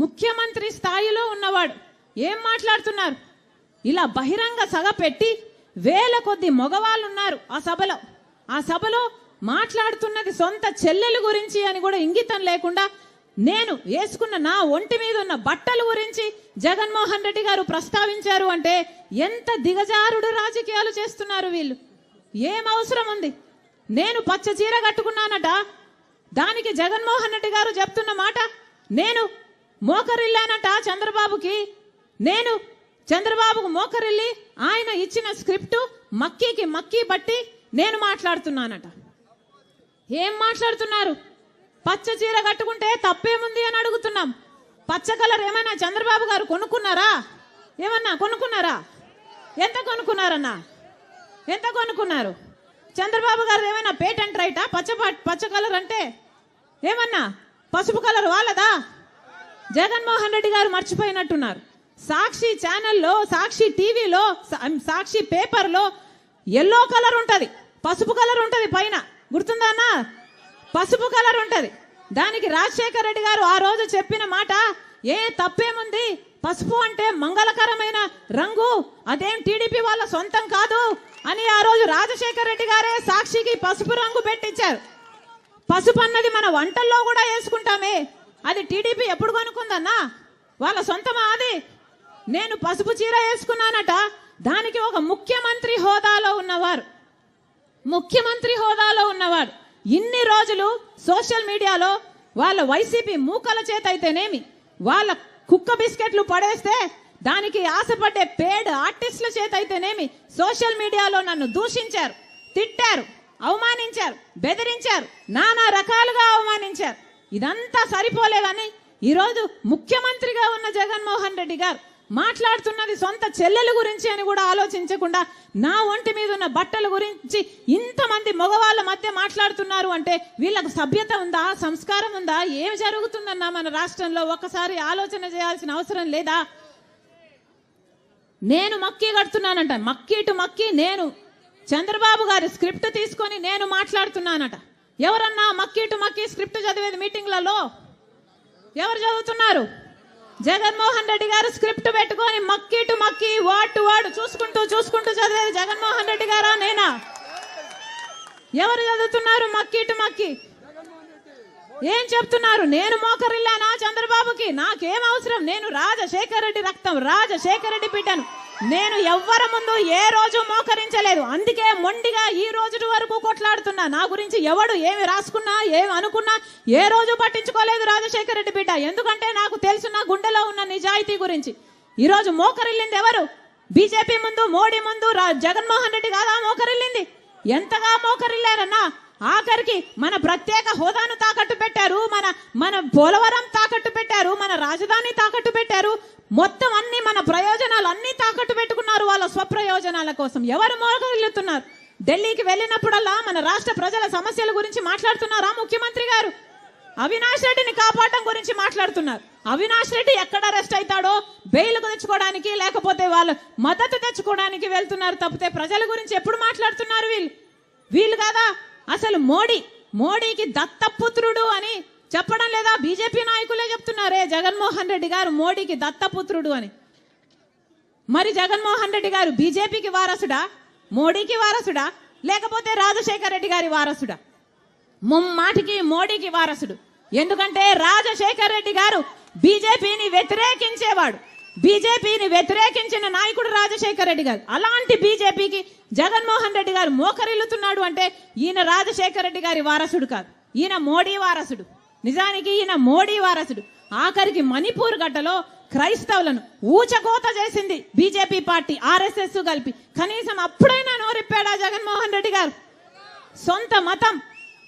ముఖ్యమంత్రి స్థాయిలో ఉన్నవాడు ఏం మాట్లాడుతున్నారు? ఇలా బహిరంగ సభ పెట్టి వేల కొద్ది మగవాళ్ళు ఉన్నారు ఆ సభలో మాట్లాడుతున్నది సొంత చెల్లెల గురించి అని కూడా ఇంగితం లేకుండా నేను వేసుకున్న నా ఒంటి మీద ఉన్న బట్టల గురించి జగన్మోహన్ రెడ్డి గారు ప్రస్తావించారు అంటే ఎంత దిగజారుడు రాజకీయాలు చేస్తున్నారు వీళ్ళు. ఏం అవసరం ఉంది? నేను పచ్చ చీర కట్టుకున్నానట, దానికి జగన్మోహన్ రెడ్డి గారు చెప్తున్న మాట నేను మోకరిల్లానట చంద్రబాబుకి, నేను చంద్రబాబుకు మోకరిల్లి ఆయన ఇచ్చిన స్క్రిప్టు మక్కీ బట్టి నేను మాట్లాడుతున్నానట. ఏం మాట్లాడుతున్నారు? పచ్చ చీర కట్టుకుంటే తప్పేముంది అని అడుగుతున్నాం. పచ్చ కలర్ ఏమైనా చంద్రబాబు గారు కొనుక్కున్నారా? ఏమన్నా కొనుక్కున్నారా? ఎంత కొనుక్కున్నారన్నా? ఎంత కొనుక్కున్నారు? చంద్రబాబు గారు ఏమైనా పేటెంట్ రైటా? పచ్చ కలర్ అంటే ఏమన్నా పసుపు కలర్ వాళ్ళదా? జగన్మోహన్ రెడ్డి గారు మర్చిపోయినట్టున్నారు. సాక్షి ఛానల్లో, సాక్షి టీవీలో, సాక్షి పేపర్లో ఎల్లో కలర్ ఉంటది, పసుపు కలర్ ఉంటది, పైన గుర్తుందా అన్న? పసుపు కలర్ ఉంటది. దానికి రాజశేఖర్ రెడ్డి గారు ఆ రోజు చెప్పిన మాట ఏ తప్పేముంది, పసుపు అంటే మంగళకరమైన రంగు, అదేం టీడీపీ వాళ్ళ సొంతం కాదు అని ఆ రోజు రాజశేఖర్ రెడ్డి గారే సాక్షికి పసుపు రంగు పెట్టించారు. పసుపు అన్నది మన వంటల్లో కూడా వేసుకుంటామే, అది టీడీపీ ఎప్పుడు కొనుక్కుందన్నా? వాళ్ళ సొంతమా అది? నేను పసుపు చీర వేసుకున్నానట, దానికి ఒక ముఖ్యమంత్రి హోదాలో ఉన్నవాడు ఇన్ని రోజులు సోషల్ మీడియాలో వాళ్ళ వైసీపీ మూకల చేత అయితేనేమి, వాళ్ళ కుక్క బిస్కెట్లు పడేస్తే దానికి ఆశపడ్డే పేడ్ ఆర్టిస్టుల చేత అయితేనేమి సోషల్ మీడియాలో నన్ను దూషించారు, తిట్టారు, అవమానించారు, బెదిరించారు, నానా రకాలుగా అవమానించారు. ఇదంతా సరిపోలేదని ఈరోజు ముఖ్యమంత్రిగా ఉన్న జగన్మోహన్ రెడ్డి గారు మాట్లాడుతున్నది సొంత చెల్లెల గురించి అని కూడా ఆలోచించకుండా నా ఒంటి మీద ఉన్న బట్టల గురించి ఇంతమంది మగవాళ్ళ మధ్య మాట్లాడుతున్నారు అంటే వీళ్ళకు సభ్యత ఉందా? సంస్కారం ఉందా? ఏం జరుగుతుందన్నా మన రాష్ట్రంలో? ఒక్కసారి ఆలోచన చేయాల్సిన అవసరం లేదా? నేను మక్కీ కడుతున్నానంట, మక్కీ నేను చంద్రబాబు గారి స్క్రిప్ట్ తీసుకొని నేను మాట్లాడుతున్నానట. ఎవరన్నా మక్కీ స్క్రిప్ట్ చదివేది మీటింగ్లలో? ఎవరు చదువుతున్నారు? జగన్మోహన్ రెడ్డి గారు స్క్రిప్ట్ పెట్టుకొని మక్కీ వర్డ్ టు వర్డ్ చూసుకుంటూ చదివేది జగన్మోహన్ రెడ్డి గారా నేనా? ఎవరు చదువుతున్నారు మక్కీ? ఏం చెప్తున్నారు? నేను మోకరిల్లానా చంద్రబాబుకి? నాకేం అవసరం? నేను రాజశేఖర రెడ్డి రక్తం, రాజశేఖర రెడ్డి బిడ్డను. నేను ఎవ్వరి ముందు ఏ రోజు మోకరించలేదు, అందుకే మొండిగా ఈ రోజు వరకు కొట్లాడుతున్నా. నా గురించి ఎవడు ఏమి రాసుకున్నా, ఏమి అనుకున్నా ఏ రోజు పట్టించుకోలేదు రాజశేఖర రెడ్డి బిడ్డ. ఎందుకంటే నాకు తెలుసు నా గుండెలో ఉన్న నిజాయితీ గురించి. ఈ రోజు మోకరిల్లింది ఎవరు? బీజేపీ ముందు, మోడీ ముందు జగన్మోహన్ రెడ్డి కాదా మోకరిల్లింది? ఎంతగా మోకరిల్లారన్నా? ఆఖరికి మన ప్రత్యేక హోదాను తాకట్టు పెట్టారు, మన పోలవరం తాకట్టు పెట్టారు, మన రాజధాని తాకట్టు పెట్టారు, మొత్తం అన్ని మన ప్రయోజనాలు అన్ని తాకట్టు పెట్టుకున్నారు వాళ్ళ స్వప్రయోజనాల కోసం. ఎవరు మోకరిల్లుతున్నారు? ఢిల్లీకి వెళ్ళినప్పుడల్లా మన రాష్ట్ర ప్రజల సమస్యల గురించి మాట్లాడుతున్నారా ముఖ్యమంత్రి గారు? అవినాష్ రెడ్డిని కాపాడడం గురించి మాట్లాడుతున్నారు. అవినాష్ రెడ్డి ఎక్కడ అరెస్ట్ అవుతాడో బెయిల్కు తెచ్చుకోవడానికి, లేకపోతే వాళ్ళ మద్దతు తెచ్చుకోవడానికి వెళ్తున్నారు తప్పితే ప్రజల గురించి ఎప్పుడు మాట్లాడుతున్నారు వీళ్ళు కాదా? అసలు మోడీకి దత్తపుత్రుడు అని చెప్పడం లేదా? బీజేపీ నాయకులే చెప్తున్నారే జగన్మోహన్ రెడ్డి గారు మోడీకి దత్తపుత్రుడు అని. మరి జగన్మోహన్ రెడ్డి గారు బీజేపీకి వారసుడా, మోడీకి వారసుడా, లేకపోతే రాజశేఖర రెడ్డి గారి వారసుడా? ముమ్మాటికి మోడీకి వారసుడు. ఎందుకంటే రాజశేఖర రెడ్డి గారు బీజేపీని వ్యతిరేకించేవాడు, బీజేపీని వ్యతిరేకించిన నాయకుడు రాజశేఖర రెడ్డి గారు. అలాంటి బీజేపీకి జగన్మోహన్ రెడ్డి గారు మోకరిల్లుతున్నాడు అంటే ఈయన రాజశేఖర రెడ్డి గారి వారసుడు కాదు, ఈయన మోడీ వారసుడు. నిజానికి ఈయన మోడీ వారసుడు. ఆఖరికి మణిపూర్ గడ్డలో క్రైస్తవులను ఊచకోత చేసింది బీజేపీ పార్టీ, ఆర్ఎస్ఎస్ కలిపి. కనీసం అప్పుడైనా నోరిప్పాడా జగన్మోహన్ రెడ్డి గారు? సొంత మతం,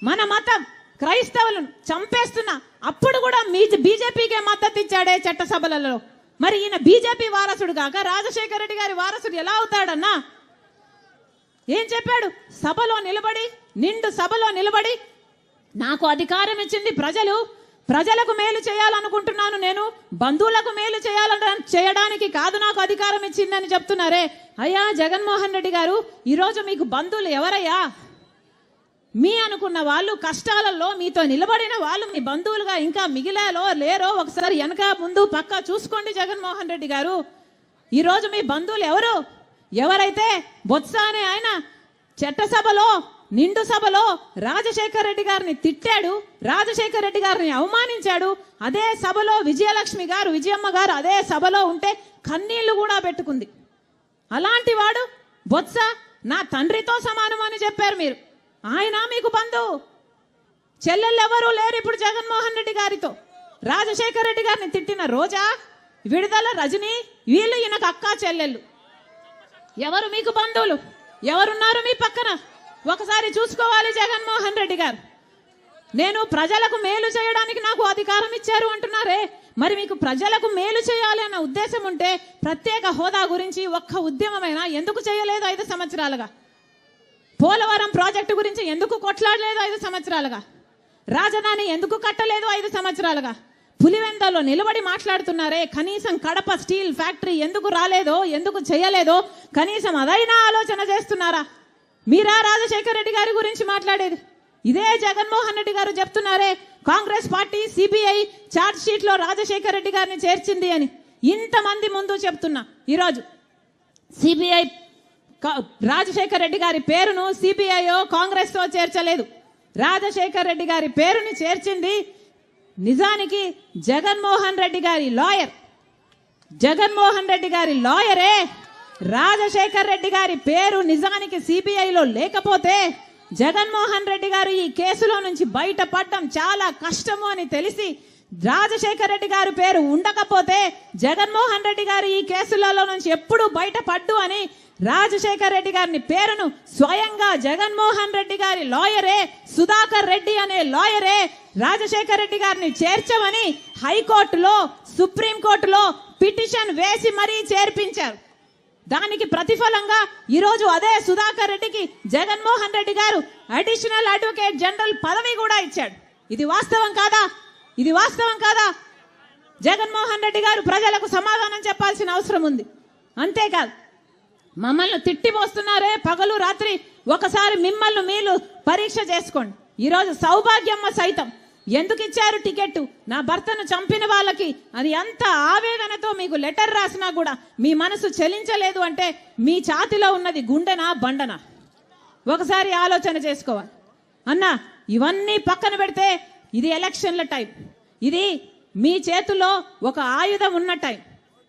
మన మతం క్రైస్తవులను చంపేస్తున్నా అప్పుడు కూడా బీజేపీకే మద్దతు ఇచ్చాడే చట్టసభలలో. మరి ఈయన బీజేపీ వారసుడు కాక రాజశేఖర రెడ్డి గారి వారసుడు ఎలా అవుతాడన్నా? ఏం చెప్పాడు? నిండు సభలో నిలబడి నాకు అధికారం ఇచ్చింది ప్రజలకు మేలు చేయాలనుకుంటున్నాను, నేను బంధువులకు మేలు చేయడానికి కాదు నాకు అధికారం ఇచ్చిందని చెప్తున్నారే. అయ్యా జగన్మోహన్ రెడ్డి గారు, ఈరోజు మీకు బంధువులు ఎవరయ్యా? మీ అనుకున్న వాళ్ళు, కష్టాలలో మీతో నిలబడిన వాళ్ళు మీ బంధువులుగా ఇంకా మిగిలాలో లేరో ఒకసారి వెనక ముందు పక్క చూసుకోండి. జగన్మోహన్ రెడ్డి గారు, ఈరోజు మీ బంధువులు ఎవరైతే బొత్స అనే ఆయన చట్టసభలో, నిండు సభలో రాజశేఖర్ రెడ్డి గారిని తిట్టాడు, రాజశేఖర్ రెడ్డి గారిని అవమానించాడు, అదే సభలో విజయలక్ష్మి గారు, విజయమ్మ గారు అదే సభలో ఉంటే కన్నీళ్లు కూడా పెట్టుకుంది. అలాంటి వాడు బొత్స నా తండ్రితో సమానం అని చెప్పారు మీరు. ఆయన మీకు బంధువు. చెల్లెళ్ళు ఎవరూ లేరు ఇప్పుడు జగన్మోహన్ రెడ్డి గారితో. రాజశేఖర్ రెడ్డి గారిని తిట్టిన రోజా, విడుదల రజని, వీళ్ళు ఈయనకు అక్క చెల్లెళ్ళు. ఎవరు మీకు బంధువులు? ఎవరున్నారు మీ పక్కన? ఒకసారి చూసుకోవాలి జగన్మోహన్ రెడ్డి గారు. నేను ప్రజలకు మేలు చేయడానికి నాకు అధికారం ఇచ్చారు అంటున్నారే, మరి మీకు ప్రజలకు మేలు చేయాలి అన్న ఉద్దేశం ఉంటే ప్రత్యేక హోదా గురించి ఒక్క ఉద్యమమైనా ఎందుకు చేయలేదు 5 సంవత్సరాలుగా? పోలవరం ప్రాజెక్టు గురించి ఎందుకు కొట్లాడలేదు 5 సంవత్సరాలుగా? రాజధాని ఎందుకు కట్టలేదు 5 సంవత్సరాలుగా? పులివెందలో నిలబడి మాట్లాడుతున్నారే, కనీసం కడప స్టీల్ ఫ్యాక్టరీ ఎందుకు రాలేదో, ఎందుకు చేయలేదో కనీసం అదైనా ఆలోచన చేస్తున్నారా? మీరా రాజశేఖర్ రెడ్డి గారి గురించి మాట్లాడేది? ఇదే జగన్మోహన్ రెడ్డి గారు చెప్తున్నారే, Congress party CBI charge sheet లో రాజశేఖర్ రెడ్డి గారిని చేర్చింది అని. ఇంతమంది ముందు చెప్తున్నా, ఈరోజు సిబిఐ రాజశేఖర్ రెడ్డి గారి పేరును సిబిఐ కాంగ్రెస్ తో చేర్చలేదు. రాజశేఖర్ రెడ్డి గారి పేరుని చేర్చింది నిజానికి జగన్మోహన్ రెడ్డి గారి లాయర్. జగన్మోహన్ రెడ్డి గారి లాయరే. రాజశేఖర్ రెడ్డి గారి పేరు నిజానికి సిబిఐలో లేకపోతే జగన్మోహన్ రెడ్డి గారు ఈ కేసులో నుంచి బయటపడడం చాలా కష్టము అని తెలిసి, రాజశేఖర్ రెడ్డి గారి పేరు ఉండకపోతే జగన్మోహన్ రెడ్డి గారు ఈ కేసులలో నుంచి ఎప్పుడు బయటపడ్డు అని రాజశేఖర్ రెడ్డి గారిని పేరును స్వయంగా జగన్మోహన్ రెడ్డి గారి లాయరే, సుధాకర్ రెడ్డి అనే లాయరే రాజశేఖర్ రెడ్డి గారిని చేర్చమని హైకోర్టులో, సుప్రీంకోర్టులో పిటిషన్ వేసి మరీ చేర్పించారు. దానికి ప్రతిఫలంగా ఈరోజు అదే సుధాకర్ రెడ్డికి జగన్మోహన్ రెడ్డి గారు అడిషనల్ అడ్వకేట్ జనరల్ పదవి కూడా ఇచ్చాడు. ఇది వాస్తవం కాదా? ఇది వాస్తవం కాదా? జగన్మోహన్ రెడ్డి గారు ప్రజలకు సమాధానం చెప్పాల్సిన అవసరం ఉంది. అంతేకాదు, మమ్మల్ని తిట్టిపోస్తున్నారే పగలు రాత్రి, ఒకసారి మిమ్మల్ని మీరు పరీక్ష చేసుకోండి. ఈరోజు సౌభాగ్యమ్మ సైతం ఎందుకు ఇచ్చారు టికెట్? నా భర్తను చంపిన వాళ్ళకి అని ఎంత ఆవేదనతో మీకు లెటర్ రాసినా కూడా మీ మనసు చెలించలేదు అంటే మీ ఛాతిలో ఉన్నది గుండెనా బండనా? ఒకసారి ఆలోచన చేసుకోవాలి అన్నా. ఇవన్నీ పక్కన పెడితే ఇది ఎలక్షన్ల టైం. ఇది మీ చేతిలో ఒక ఆయుధం ఉన్న టైం.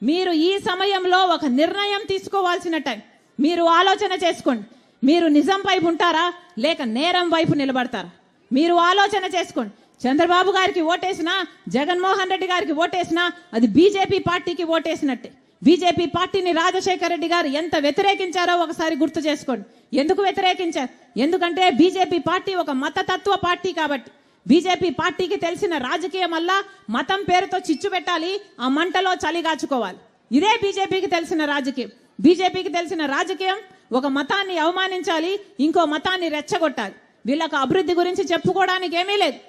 మీరు ఈ సమయంలో ఒక నిర్ణయం తీసుకోవాల్సిన టైం. మీరు ఆలోచన చేసుకోండి. మీరు నిజం వైపు ఉంటారా లేక నేరం వైపు నిలబడతారా? మీరు ఆలోచన చేసుకోండి. చంద్రబాబు గారికి ఓటేసినా, జగన్మోహన్ రెడ్డి గారికి ఓటేసినా అది బీజేపీ పార్టీకి ఓటేసినట్టే. బీజేపీ పార్టీని రాజశేఖర్ రెడ్డి గారు ఎంత వ్యతిరేకించారో ఒకసారి గుర్తు చేసుకోండి. ఎందుకు వ్యతిరేకించారు? ఎందుకంటే బీజేపీ పార్టీ ఒక మతతత్వ పార్టీ కాబట్టి. బీజేపీ పార్టీకి తెలిసిన రాజకీయం వల్ల మతం పేరుతో చిచ్చు పెట్టాలి, ఆ మంటలో చలిగాచుకోవాలి. ఇదే బీజేపీకి తెలిసిన రాజకీయం. బీజేపీకి తెలిసిన రాజకీయం ఒక మతాన్ని అవమానించాలి, ఇంకో మతాన్ని రెచ్చగొట్టాలి. వీళ్ళకు అభివృద్ధి గురించి చెప్పుకోవడానికి ఏమీ లేదు.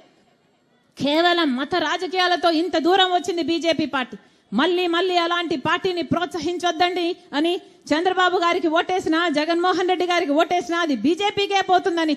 కేవలం మత రాజకీయాలతో ఇంత దూరం వచ్చింది బీజేపీ పార్టీ. మళ్ళీ అలాంటి పార్టీని ప్రోత్సహించొద్దండి అని చంద్రబాబు గారికి ఓటేసినా, జగన్మోహన్ రెడ్డి గారికి ఓటేసినా అది బీజేపీకే పోతుందని